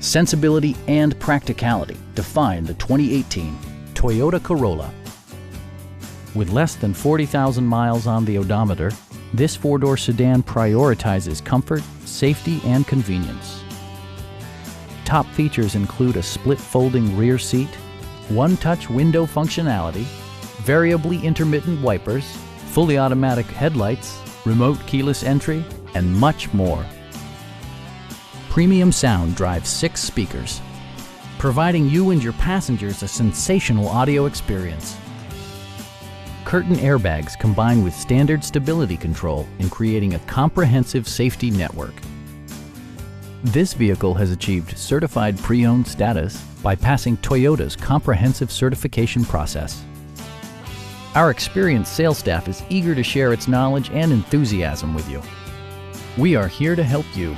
Sensibility and practicality define the 2018 Toyota Corolla. With less than 40,000 miles on the odometer, this four-door sedan prioritizes comfort, safety, and convenience. Top features include a split folding rear seat, one-touch window functionality, variably intermittent wipers, fully automatic headlights, remote keyless entry, and much more. Premium sound drives 6 speakers, providing you and your passengers a sensational audio experience. Curtain airbags combine with standard stability control in creating a comprehensive safety network. This vehicle has achieved certified pre-owned status by passing Toyota's comprehensive certification process. Our experienced sales staff is eager to share its knowledge and enthusiasm with you. We are here to help you.